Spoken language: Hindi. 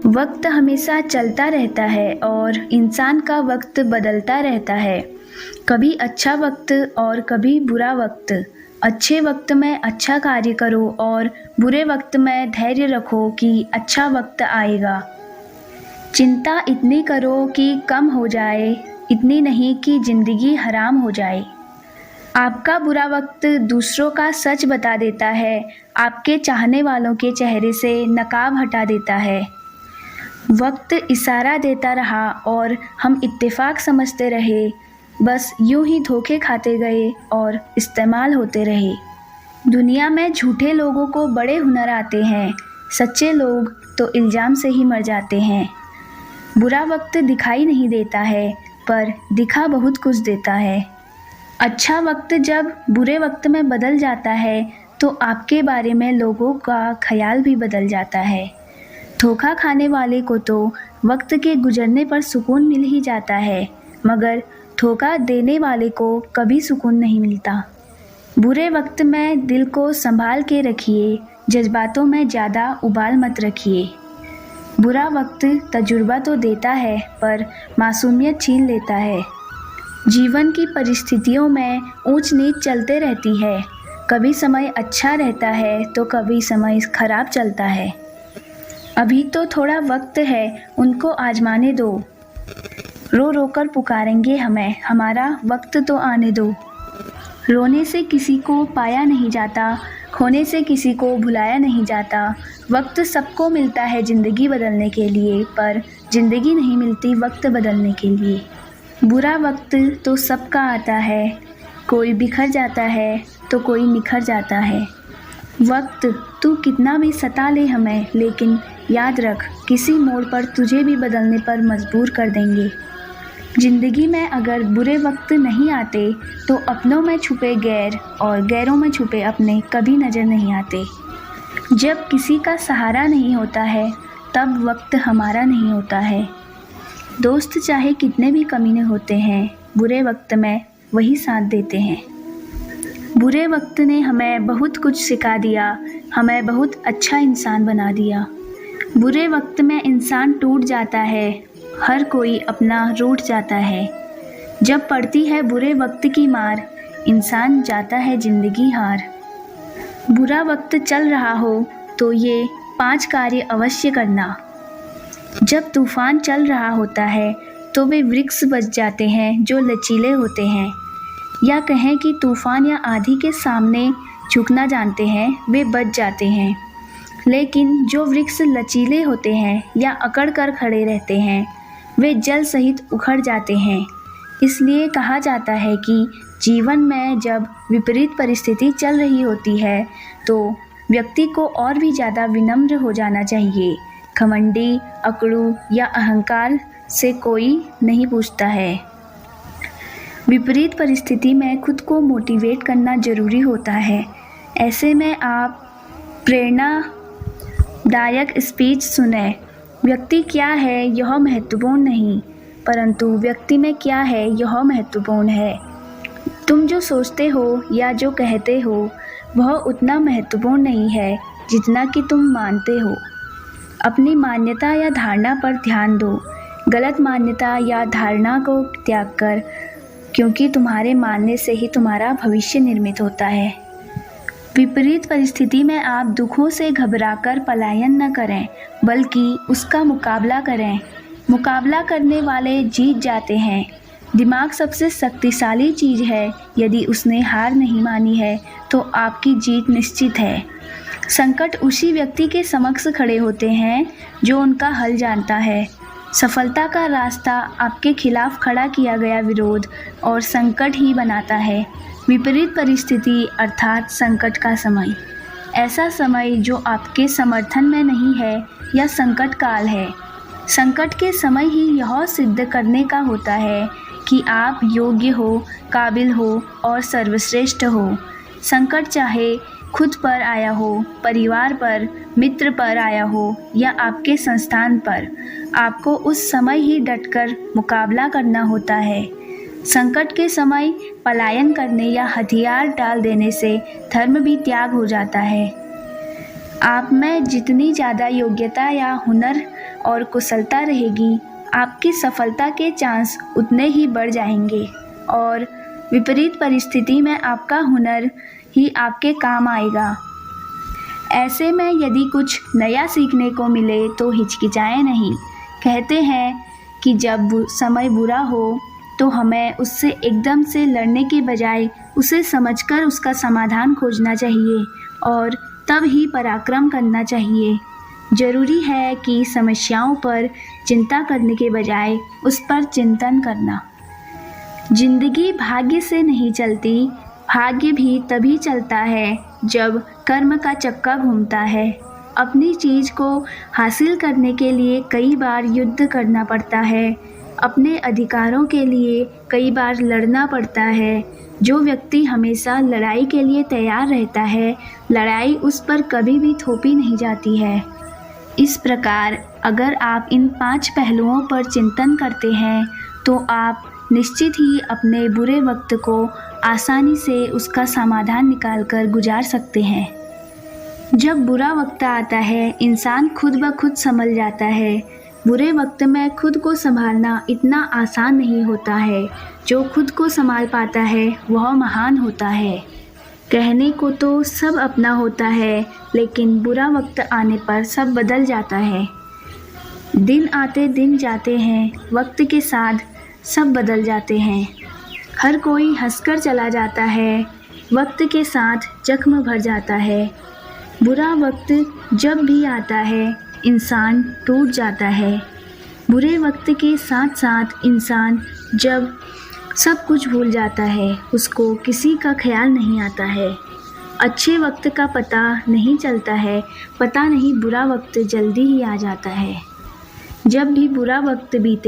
वक्त हमेशा चलता रहता है और इंसान का वक्त बदलता रहता है। कभी अच्छा वक्त और कभी बुरा वक्त। अच्छे वक्त में अच्छा कार्य करो और बुरे वक्त में धैर्य रखो कि अच्छा वक्त आएगा। चिंता इतनी करो कि कम हो जाए, इतनी नहीं कि ज़िंदगी हराम हो जाए। आपका बुरा वक्त दूसरों का सच बता देता है, आपके चाहने वालों के चेहरे से नकाब हटा देता है। वक्त इशारा देता रहा और हम इत्तेफाक समझते रहे, बस यूं ही धोखे खाते गए और इस्तेमाल होते रहे। दुनिया में झूठे लोगों को बड़े हुनर आते हैं, सच्चे लोग तो इल्ज़ाम से ही मर जाते हैं। बुरा वक्त दिखाई नहीं देता है, पर दिखा बहुत कुछ देता है। अच्छा वक्त जब बुरे वक्त में बदल जाता है तो आपके बारे में लोगों का ख्याल भी बदल जाता है। धोखा खाने वाले को तो वक्त के गुजरने पर सुकून मिल ही जाता है, मगर धोखा देने वाले को कभी सुकून नहीं मिलता। बुरे वक्त में दिल को संभाल के रखिए, जज्बातों में ज़्यादा उबाल मत रखिए। बुरा वक्त तजुर्बा तो देता है, पर मासूमियत छीन लेता है। जीवन की परिस्थितियों में ऊंच नीच चलते रहती है। कभी समय अच्छा रहता है तो कभी समय खराब चलता है। अभी तो थोड़ा वक्त है, उनको आजमाने दो। रो रो कर पुकारेंगे हमें, हमारा वक्त तो आने दो। रोने से किसी को पाया नहीं जाता, खोने से किसी को भुलाया नहीं जाता। वक्त सबको मिलता है ज़िंदगी बदलने के लिए, पर ज़िंदगी नहीं मिलती वक्त बदलने के लिए। बुरा वक्त तो सबका आता है, कोई बिखर जाता है तो कोई निखर जाता है। वक्त तू कितना भी सता ले हमें, लेकिन याद रख, किसी मोड़ पर तुझे भी बदलने पर मजबूर कर देंगे। ज़िंदगी में अगर बुरे वक्त नहीं आते तो अपनों में छुपे गैर और गैरों में छुपे अपने कभी नज़र नहीं आते। जब किसी का सहारा नहीं होता है तब वक्त हमारा नहीं होता है। दोस्त चाहे कितने भी कमीने होते हैं, बुरे वक्त में वही साथ देते हैं। बुरे वक्त ने हमें बहुत कुछ सिखा दिया, हमें बहुत अच्छा इंसान बना दिया। बुरे वक्त में इंसान टूट जाता है, हर कोई अपना रूठ जाता है। जब पड़ती है बुरे वक्त की मार, इंसान जाता है ज़िंदगी हार। बुरा वक्त चल रहा हो तो ये 5 कार्य अवश्य करना। जब तूफ़ान चल रहा होता है तो वे वृक्ष बच जाते हैं जो लचीले होते हैं, या कहें कि तूफ़ान या आंधी के सामने झुकना जानते हैं, वे बच जाते हैं। लेकिन जो वृक्ष लचीले होते हैं या अकड़ कर खड़े रहते हैं, वे जल सहित उखड़ जाते हैं। इसलिए कहा जाता है कि जीवन में जब विपरीत परिस्थिति चल रही होती है तो व्यक्ति को और भी ज़्यादा विनम्र हो जाना चाहिए। घमंडी, अकड़ू या अहंकार से कोई नहीं पूछता है। विपरीत परिस्थिति में खुद को मोटिवेट करना ज़रूरी होता है। ऐसे में आप प्रेरणादायक स्पीच सुने। व्यक्ति क्या है यह महत्वपूर्ण नहीं, परंतु व्यक्ति में क्या है यह महत्वपूर्ण है। तुम जो सोचते हो या जो कहते हो वह उतना महत्वपूर्ण नहीं है जितना कि तुम मानते हो। अपनी मान्यता या धारणा पर ध्यान दो, गलत मान्यता या धारणा को त्याग कर, क्योंकि तुम्हारे मानने से ही तुम्हारा भविष्य निर्मित होता है। विपरीत परिस्थिति में आप दुखों से घबराकर पलायन न करें, बल्कि उसका मुकाबला करें। मुकाबला करने वाले जीत जाते हैं। दिमाग सबसे शक्तिशाली चीज़ है, यदि उसने हार नहीं मानी है तो आपकी जीत निश्चित है। संकट उसी व्यक्ति के समक्ष खड़े होते हैं जो उनका हल जानता है। सफलता का रास्ता आपके खिलाफ खड़ा किया गया विरोध और संकट ही बनाता है। विपरीत परिस्थिति अर्थात संकट का समय, ऐसा समय जो आपके समर्थन में नहीं है या संकट काल है। संकट के समय ही यह सिद्ध करने का होता है कि आप योग्य हो, काबिल हो और सर्वश्रेष्ठ हो। संकट चाहे खुद पर आया हो, परिवार पर, मित्र पर आया हो या आपके संस्थान पर, आपको उस समय ही डटकर मुकाबला करना होता है। संकट के समय पलायन करने या हथियार डाल देने से धर्म भी त्याग हो जाता है। आप में जितनी ज़्यादा योग्यता या हुनर और कुशलता रहेगी, आपकी सफलता के चांस उतने ही बढ़ जाएंगे और विपरीत परिस्थिति में आपका हुनर ही आपके काम आएगा। ऐसे में यदि कुछ नया सीखने को मिले तो हिचकिचाएं नहीं। कहते हैं कि जब समय बुरा हो तो हमें उससे एकदम से लड़ने के बजाय उसे समझकर उसका समाधान खोजना चाहिए और तब ही पराक्रम करना चाहिए। जरूरी है कि समस्याओं पर चिंता करने के बजाय उस पर चिंतन करना। जिंदगी भाग्य से नहीं चलती, भाग्य भी तभी चलता है जब कर्म का चक्का घूमता है। अपनी चीज़ को हासिल करने के लिए कई बार युद्ध करना पड़ता है, अपने अधिकारों के लिए कई बार लड़ना पड़ता है। जो व्यक्ति हमेशा लड़ाई के लिए तैयार रहता है, लड़ाई उस पर कभी भी थोपी नहीं जाती है। इस प्रकार अगर आप इन 5 पहलुओं पर चिंतन करते हैं तो आप निश्चित ही अपने बुरे वक्त को आसानी से उसका समाधान निकालकर गुजार सकते हैं। जब बुरा वक्त आता है, इंसान खुद ब खुद संभल जाता है। बुरे वक्त में खुद को संभालना इतना आसान नहीं होता है। जो खुद को संभाल पाता है वह महान होता है। कहने को तो सब अपना होता है, लेकिन बुरा वक्त आने पर सब बदल जाता है। दिन आते दिन जाते हैं, वक्त के साथ सब बदल जाते हैं। हर कोई हंसकर चला जाता है, वक्त के साथ जख्म भर जाता है। बुरा वक्त जब भी आता है, इंसान टूट जाता है। बुरे वक्त के साथ साथ इंसान जब सब कुछ भूल जाता है, उसको किसी का ख्याल नहीं आता है। अच्छे वक्त का पता नहीं चलता है, पता नहीं बुरा वक्त जल्दी ही आ जाता है। जब भी बुरा वक्त बीते